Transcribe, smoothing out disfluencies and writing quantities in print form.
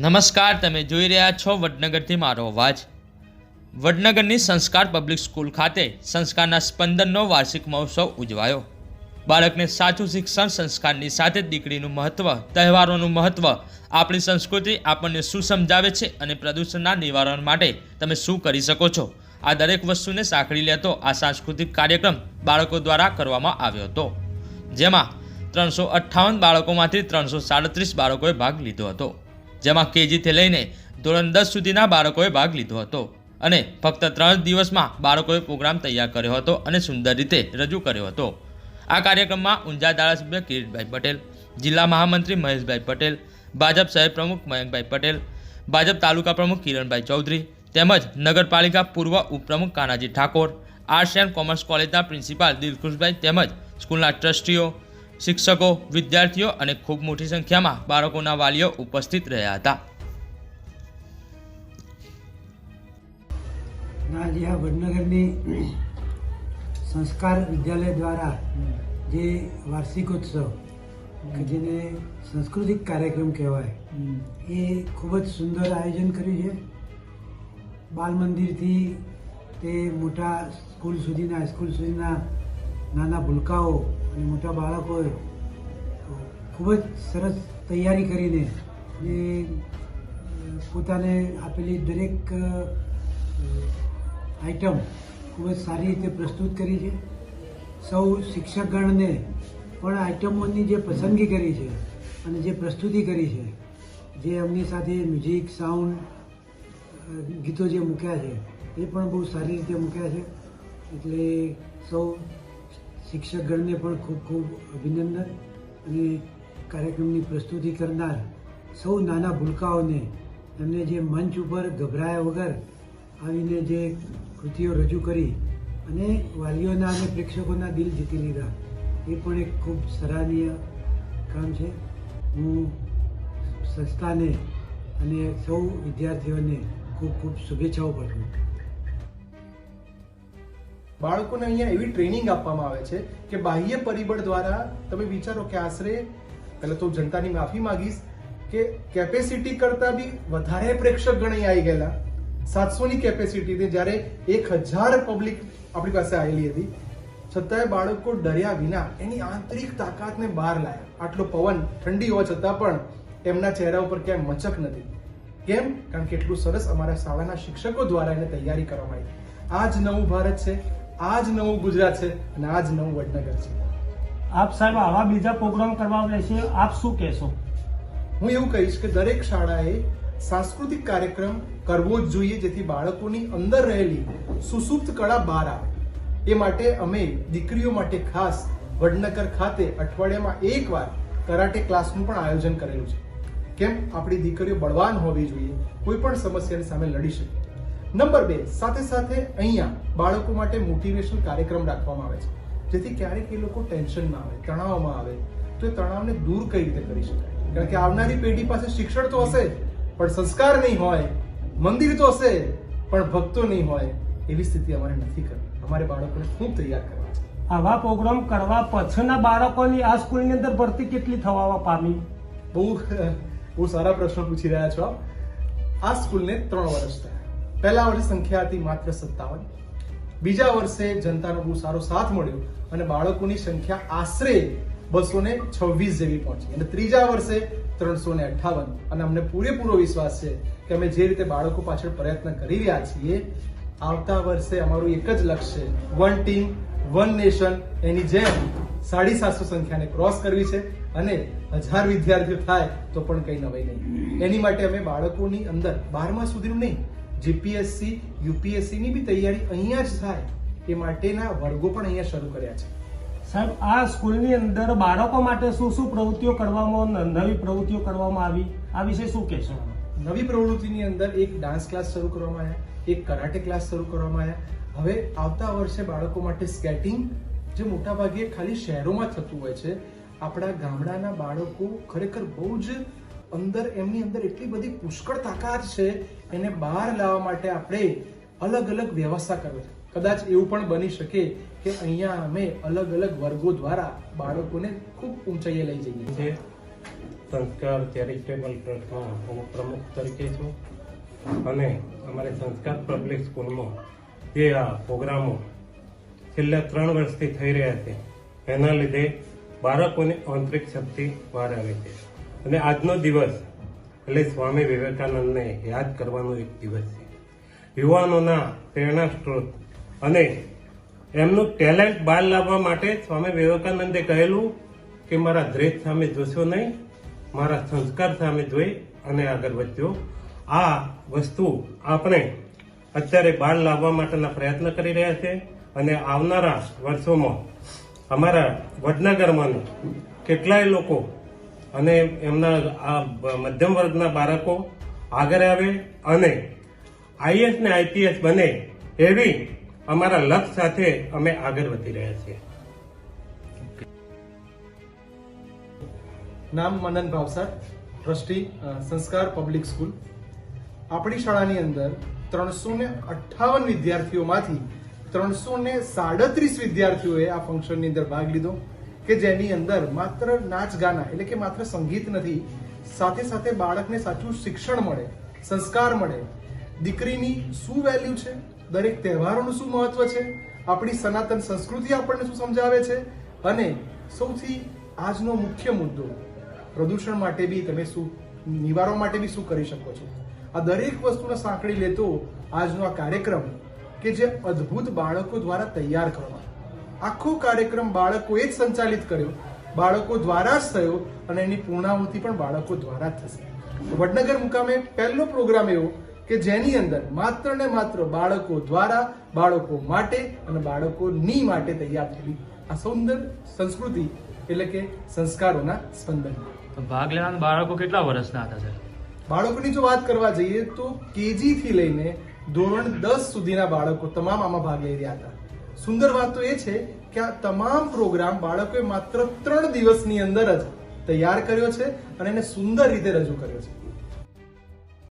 નમસ્કાર, તમે જોઈ રહ્યા છો વડનગરથી મારો અવાજ. વડનગરની સંસ્કાર પબ્લિક સ્કૂલ ખાતે સંસ્કારના સ્પંદનનો વાર્ષિક મહોત્સવ ઉજવાયો. બાળકને સાચું શિક્ષણ, સંસ્કારની સાથે દીકરીનું મહત્વ, તહેવારોનું મહત્વ, આપણી સંસ્કૃતિ આપણને શું સમજાવે છે અને પ્રદૂષણના નિવારણ માટે તમે શું કરી શકો છો, આ દરેક વસ્તુને સાંકળી લેતો આ સાંસ્કૃતિક કાર્યક્રમ બાળકો દ્વારા કરવામાં આવ્યો હતો, જેમાં 358 બાળકોમાંથી 337 બાળકોએ ભાગ લીધો હતો, જેમાં કેજીથી લઈને ધોરણ 10 સુધીના બાળકોએ ભાગ લીધો હતો અને ફક્ત 3 દિવસમાં બાળકોએ પ્રોગ્રામ તૈયાર કર્યો હતો અને સુંદર રીતે રજૂ કર્યો હતો. આ કાર્યક્રમમાં ઊંઝા ધારાસભ્ય કિરીટભાઈ પટેલ, જિલ્લા મહામંત્રી મહેશભાઈ પટેલ, ભાજપ શહેર પ્રમુખ મયંકભાઈ પટેલ, ભાજપ તાલુકા પ્રમુખ કિરણભાઈ ચૌધરી તેમજ નગરપાલિકા પૂર્વ ઉપપ્રમુખ Kanaji Thakor, arts and commerce કોલેજના પ્રિન્સિપાલ દિલખુશભાઈ તેમજ સ્કૂલના ટ્રસ્ટીઓ, શિક્ષકો, વિદ્યાર્થીઓ અને ખૂબ મોટી સંખ્યામાં બાળકોના વાલીઓ ઉપસ્થિત રહ્યા હતા. નાલિયા વડનગરની સંસ્કાર વિદ્યાલય દ્વારા જે વાર્ષિકોત્સવ કે જેને સાંસ્કૃતિક કાર્યક્રમ કહેવાય એ ખૂબ જ સુંદર આયોજન કર્યું છે. બાલ મંદિરથી તે મોટા સ્કૂલ સુધીના નાના ભૂલકાઓ અને મોટા બાળકોએ ખૂબ જ સરસ તૈયારી કરીને ને પોતાને આપેલી દરેક આઈટમ ખૂબ જ સારી રીતે પ્રસ્તુત કરી છે. સૌ શિક્ષકગણને પણ આઈટમોની જે પસંદગી કરી છે અને જે પ્રસ્તુતિ કરી છે, જે એમની સાથે મ્યુઝિક, સાઉન્ડ, ગીતો જે મૂક્યા છે એ પણ બહુ સારી રીતે મૂક્યા છે. એટલે સૌ શિક્ષકગણને પણ ખૂબ ખૂબ અભિનંદન અને કાર્યક્રમની પ્રસ્તુતિ કરનાર સૌ નાના ભૂલકાઓને એમને જે મંચ ઉપર ગભરાયા વગર આવીને જે કૃતિઓ રજૂ કરી અને વાલીઓના અને પ્રેક્ષકોના દિલ જીતી લીધા, એ પણ એક ખૂબ સરાહનીય કામ છે. હું સંસ્થાને અને સૌ વિદ્યાર્થીઓને ખૂબ ખૂબ શુભેચ્છાઓ પાઠવું. બાળકોને અહીંયા એવી ટ્રેનિંગ આપવામાં આવે છે કે બાહ્ય પરિબળ દ્વારા તમે વિચારો કે આશરે, પહેલાં તો જનતાની માફી માંગીશ કે કેપેસિટી કરતાં બી વધારે પ્રેક્ષક ગણ અહીં આવી ગયેલા. 700ની કેપેસિટીથી જ્યારે 1000 પબ્લિક આપણી પાસે આવેલી હતી, છતાંય બાળકો ડર્યા વિના એની આંતરિક તાકાતને બહાર લાયા. આટલો પવન, ઠંડી હોવા છતાં પણ એમના ચહેરા ઉપર ક્યાંય મચક નથી. કેમ? કારણ કે એટલું સરસ અમારા શાળાના શિક્ષકો દ્વારા એને તૈયારી કરવામાં આવી. આ જ નવું ભારત છે, આ જ નવું ગુજરાત છે અને આ જ નવું વડનગર છે. આપ સાહેબ આવા બીજા પ્રોગ્રામ કરવા રહેશે, આપ શું કહેશો? હું એવું કહીશ કે દરેક શાળાએ સાંસ્કૃતિક કાર્યક્રમ કરવો જ જોઈએ, જેથી બાળકોની અંદર રહેલી સુસુપ્ત કળા બહાર આવે. એ માટે અમે દીકરીઓ માટે ખાસ વડનગર ખાતે અઠવાડિયામાં એકવાર કરાટે ક્લાસનું પણ આયોજન કરેલું છે. કેમ? આપણી દીકરીઓ બળવાન હોવી જોઈએ, કોઈ પણ સમસ્યાની સામે લડી શકે. નંબર 2, સાથે સાથે અહીંયા બાળકો માટે મોટિવેશનલ કાર્યક્રમ રાખવામાં આવે છે, જેથી ક્યારેક એ લોકો ટેન્શનમાં આવે, તણાવમાં આવે તો એ તણાવને દૂર કઈ રીતે કરી શકાય. કારણ કે આવનારી પેઢી પાસે શિક્ષણ તો હશે પણ સંસ્કાર નહીં હોય, મંદિર તો હશે પણ ભક્તો નહીં હોય, એવી સ્થિતિ અમારે નથી કરવી. અમારે બાળકોને ખૂબ તૈયાર કરવા છે. આવા પ્રોગ્રામ કરવા પછીના બાળકોની આ સ્કૂલની અંદર ભરતી કેટલી થવા પામી? બહુ સારા પ્રશ્નો પૂછી રહ્યા છો. આ સ્કૂલને 3 વર્ષ થયા. પહેલા વર્ષે સંખ્યા હતી માત્ર 57, બીજા વર્ષે જનતાનો બહુ સારો સાથ મળ્યો અને બાળકોની સંખ્યા આશરે 226 જેવી પહોંચી અને ત્રીજા વર્ષે 358. અને અમને પૂરેપૂરો વિશ્વાસ છે કે અમે જે રીતે બાળકો પાછળ પ્રયત્ન કરી રહ્યા છીએ, આવતા વર્ષે અમારું એક જ લક્ષ્ય છે, વન ટીમ વન નેશન. એની જેમ 750 સંખ્યાને ક્રોસ કરવી છે અને 1000 વિદ્યાર્થીઓ થાય તો પણ કંઈ નવાઈ નહીં. એની માટે અમે બાળકોની અંદર 12મા સુધીનું નહીં, જીપીએસસી, યુપીએસસીની બી તૈયારી અહીંયા જ થાય એ માટેના વર્ગો પણ અહીંયા શરૂ કર્યા છે. સાહેબ, આ સ્કૂલની અંદર બાળકો માટે શું શું પ્રવૃત્તિઓ કરવામાં, નવી પ્રવૃત્તિઓ કરવામાં આવી, આ વિશે શું કહેશો? નવી પ્રવૃત્તિની અંદર એક ડાન્સ ક્લાસ શરૂ કરવામાં આવ્યા, એક કરાટે ક્લાસ શરૂ કરવામાં આવ્યા. હવે આવતા વર્ષે બાળકો માટે સ્કેટિંગ, જે મોટાભાગે ખાલી શહેરોમાં થતું હોય છે, આપણા ગામડાના બાળકો ખરેખર બહુ જ અંદર, એમની અંદર એટલી બધી પુષ્કળ તાકાત છે, એને બહાર લાવવા માટે આપણે અલગ અલગ વ્યવસ્થા કરવી છે. કદાચ એવું પણ બની શકે કે અહીંયા અમે અલગ અલગ વર્ગો દ્વારા બાળકોને ખૂબ ઊંચાઈએ લઈ જઈએ છીએ. સંસ્કાર ચેરિટેબલ ટ્રસ્ટમાં હું પ્રમુખ તરીકે છું અને અમારી સંસ્કાર પબ્લિક સ્કૂલમાં જે આ પ્રોગ્રામો છેલ્લા 3 વર્ષથી થઈ રહ્યા છે એના લીધે બાળકોની આંતરિક શક્તિ બહાર આવે છે અને આજનો દિવસ એટલે સ્વામી વિવેકાનંદને યાદ કરવાનો એક દિવસ છે. યુવાનોના પ્રેરણા સ્ત્રોત અને એમનું ટેલેન્ટ બહાર લાવવા માટે સ્વામી વિવેકાનંદે કહેલું કે મારા દ્વેષ સામે જોશો નહીં, મારા સંસ્કાર સામે જોઈ અને આગળ વધજો. આ વસ્તુ આપણે અત્યારે બહાર લાવવા માટેના પ્રયત્ન કરી રહ્યા છે અને આવનારા વર્ષોમાં અમારા વડનગરમાં કેટલાય લોકો અને એમના આ મધ્યમ વર્ગના બાળકો આગળ આવે અને આઈએસ ને આઈપીએસ બને એવી અમારા લક્ષ્ય સાથે અમે આગળ વધી રહ્યા છીએ. નામ મનન ભાવસાર, ટ્રસ્ટી સંસ્કાર પબ્લિક સ્કૂલ. આપણી શાળાની અંદર 358 વિદ્યાર્થીઓમાંથી 337 વિદ્યાર્થીઓએ આ ફંક્શનની અંદર ભાગ લીધો કે જેની અંદર માત્ર નાચ ગાના એટલે કે માત્ર સંગીત નથી, સાથે સાથે બાળકને સાચું શિક્ષણ મળે, સંસ્કાર મળે, દીકરીની શું વેલ્યુ છે, દરેક તહેવારોનું શું મહત્વ છે, આપણી સનાતન સંસ્કૃતિ આપણને શું સમજાવે છે અને સૌથી આજનો મુખ્ય મુદ્દો પ્રદૂષણ માટે બી તમે શું નિવારવા માટે બી શું કરી શકો છો. આ દરેક વસ્તુને સાંકળી લેતો આજનો આ કાર્યક્રમ કે જે અદ્ભુત બાળકો દ્વારા તૈયાર કરવા, આખો કાર્યક્રમ બાળકોએ જ સંચાલિત કર્યો, બાળકો દ્વારા જ થયો અને એની પૂર્ણાહુતિ પણ બાળકો દ્વારા જ થશે. વડનગર મુકામે પહેલો પ્રોગ્રામ એવો કે જેની અંદર માત્ર ને માત્ર બાળકો દ્વારા, બાળકો માટે અને બાળકોની માટે તૈયાર થયેલી આ સુંદર સંસ્કૃતિ એટલે કે સંસ્કારોના સ્પંદન. ભાગ લેવાના બાળકો કેટલા વર્ષના હતા સર? બાળકોની જો વાત કરવા જઈએ તો કેજી થી લઈને ધોરણ 10 સુધીના બાળકો તમામ આમાં ભાગ લઈ રહ્યા હતા. સુંદર વાત તો એ છે કે આ તમામ પ્રોગ્રામ બાળકોએ માત્ર 3 દિવસની અંદર જ તૈયાર કર્યો છે અને એને સુંદર રીતે રજૂ કર્યો છે.